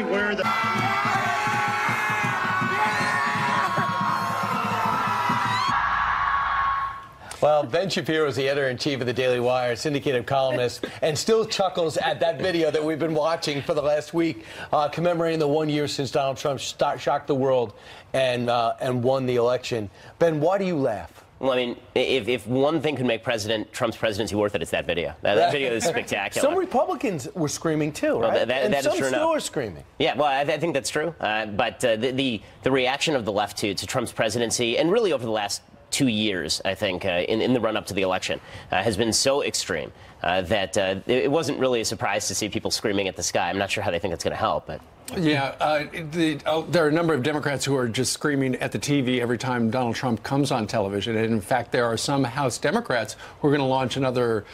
me where the... Well, Ben Shapiro is the editor-in-chief of the Daily Wire, syndicated columnist, and still chuckles at that video that we've been watching for the last week, commemorating the 1 year since Donald Trump shocked the world and won the election. Ben, why do you laugh? Well, I mean, if one thing could make Trump's presidency worth it, it's that video. That video is spectacular. Some Republicans were screaming too, right? Well, that some is true still are screaming. Yeah, well, I think that's true. But the reaction of the left to Trump's presidency, and really over the last 2 years, I think, in the run-up to the election, has been so extreme that it wasn't really a surprise to see people screaming at the sky. I'm not sure how they think it's going to help, but... Yeah, there are a number of Democrats who are just screaming at the TV every time Donald Trump comes on television. And in fact, there are some House Democrats who are going to launch another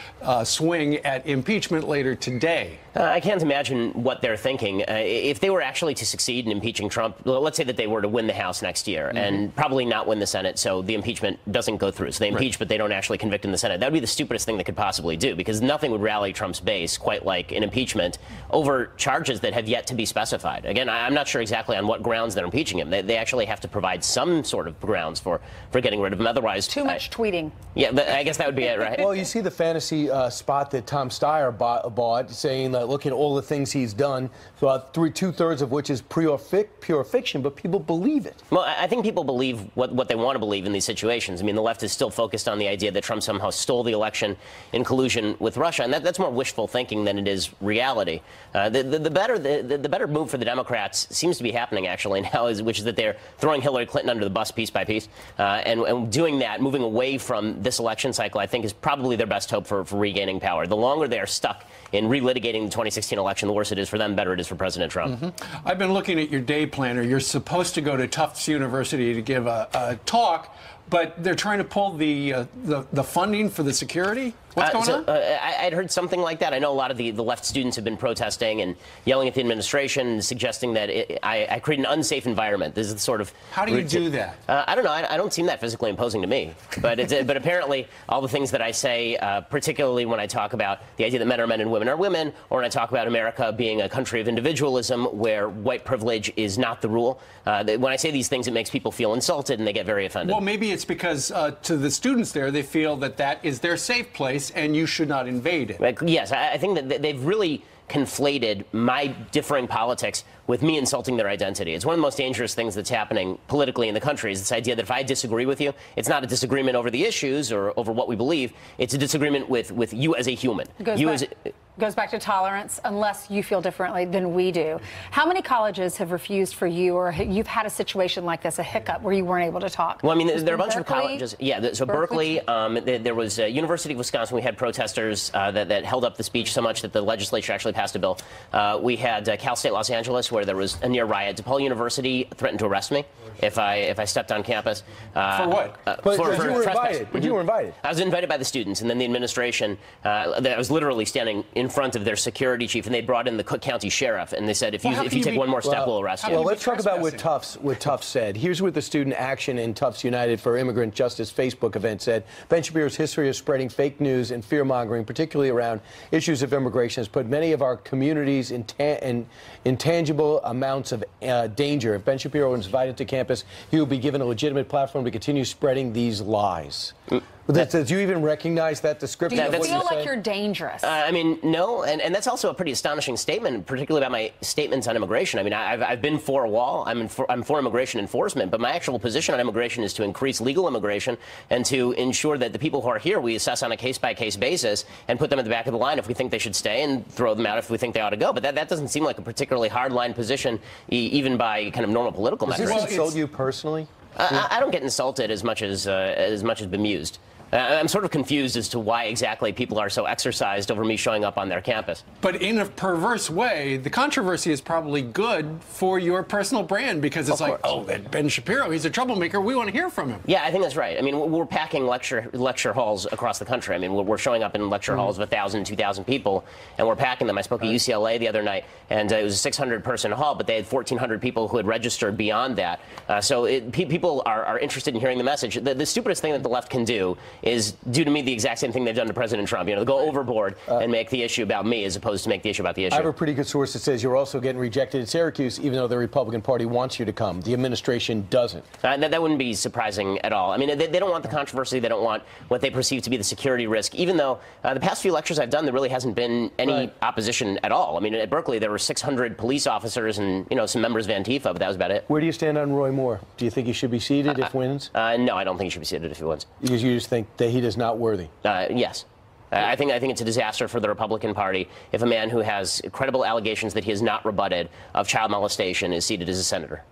swing at impeachment later today. I can't imagine what they're thinking. If they were actually to succeed in impeaching Trump, let's say that they were to win the House next year and probably not win the Senate, so the impeachment doesn't go through. So they impeach, but they don't actually convict in the Senate. That would be the stupidest thing they could possibly do, because nothing would rally Trump's base quite like an impeachment over charges that have yet to be specified. Again, I'm not sure exactly on what grounds they're impeaching him. They actually have to provide some sort of grounds for getting rid of him. Otherwise, too much tweeting. Yeah, I guess that would be it, right? Well, you see the fantasy spot that Tom Steyer bought, saying, look at all the things he's done, two-thirds of which is pure fiction, but people believe it. Well, I think people believe what they want to believe in these situations. I mean, the left is still focused on the idea that Trump somehow stole the election in collusion with Russia, and that's more wishful thinking than it is reality. The better move for the Democrats seems to be happening actually now, which is that they're throwing Hillary Clinton under the bus piece by piece, and doing that, moving away from this election cycle, I think is probably their best hope for regaining power. The longer they are stuck in relitigating the 2016 election, the worse it is for them, the better it is for President Trump. I've been looking at your day planner. You're supposed to go to Tufts University to give a talk, but they're trying to pull the funding for the security. What's going on? I'd heard something like that. I know a lot of the left students have been protesting and yelling at the administration and suggesting that I create an unsafe environment. This is the sort of... How do you do that? I don't know. I don't seem that physically imposing to me. But but apparently all the things that I say, particularly when I talk about the idea that men are men and women are women, or when I talk about America being a country of individualism where white privilege is not the rule, when I say these things, it makes people feel insulted and they get very offended. Well, maybe it's because to the students there, they feel that that is their safe place and you should not invade it. Yes, I think that they've really conflated my differing politics with me insulting their identity. It's one of the most dangerous things that's happening politically in the country, is this idea that if I disagree with you, it's not a disagreement over the issues or over what we believe. It's a disagreement with you as a human. Goes back to tolerance, unless you feel differently than we do. How many colleges have refused for you, or you've had a situation like this, a hiccup, where you weren't able to talk? Well, I mean, there are a bunch of colleges. Yeah, so Berkeley, there was University of Wisconsin. We had protesters that held up the speech so much that the legislature actually passed a bill. We had Cal State Los Angeles, where there was a near riot. DePaul University threatened to arrest me if I stepped on campus. For what? But you were invited. But you were invited. I was invited by the students, and then the administration. I was literally standing in front of their security chief, and they brought in the Cook County sheriff, and they said, if you take one more step, we'll arrest you. Well, let's talk about what Tufts said. Here's what the Student Action in Tufts United for Immigrant Justice Facebook event said. Ben Shapiro's history of spreading fake news and fear-mongering, particularly around issues of immigration, has put many of our communities in intangible amounts of danger. If Ben Shapiro is invited to campus, he will be given a legitimate platform to continue spreading these lies. Do you even recognize that description? Do you feel like you're dangerous? I mean, no, and that's also a pretty astonishing statement, particularly about my statements on immigration. I mean, I've been for a wall. I'm for immigration enforcement, but my actual position on immigration is to increase legal immigration and to ensure that the people who are here we assess on a case-by-case basis and put them at the back of the line if we think they should stay, and throw them out if we think they ought to go. But that doesn't seem like a particularly hard-line position, even by kind of normal political measures. Does this insult you personally? I don't get insulted as much as bemused. I'm sort of confused as to why exactly people are so exercised over me showing up on their campus. But in a perverse way, the controversy is probably good for your personal brand, because it's like, oh, that Ben Shapiro, he's a troublemaker. We want to hear from him. Yeah, I think that's right. I mean, we're packing lecture halls across the country. I mean, we're showing up in lecture halls of 1,000, 2,000 people, and we're packing them. I spoke at UCLA the other night, and it was a 600-person hall, but they had 1,400 people who had registered beyond that. So people are interested in hearing the message. The stupidest thing that the left can do is do to me the exact same thing they've done to President Trump. You know, go overboard and make the issue about me as opposed to make the issue about the issue. I have a pretty good source that says you're also getting rejected at Syracuse, even though the Republican Party wants you to come. The administration doesn't. That wouldn't be surprising at all. I mean, they don't want the controversy. They don't want what they perceive to be the security risk, even though the past few lectures I've done, there really hasn't been any opposition at all. I mean, at Berkeley, there were 600 police officers and, you know, some members of Antifa, but that was about it. Where do you stand on Roy Moore? Do you think he should be seated if wins? No, I don't think he should be seated if he wins. Because you just think that he is not worthy? Yes. I think it's a disaster for the Republican Party if a man who has credible allegations that he has not rebutted of child molestation is seated as a senator.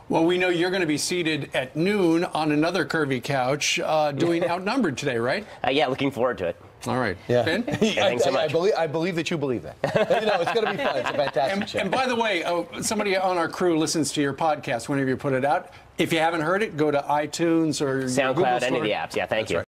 Well, we know you're going to be seated at noon on another curvy couch doing Outnumbered today, right? Yeah, looking forward to it. All right. Yeah. Ben? Thanks so much. I believe that you believe that. No, it's going to be fun. It's a fantastic show. And by the way, somebody on our crew listens to your podcast whenever you put it out. If you haven't heard it, go to iTunes or SoundCloud, Google any of Store. the apps. Yeah, thank you. Right.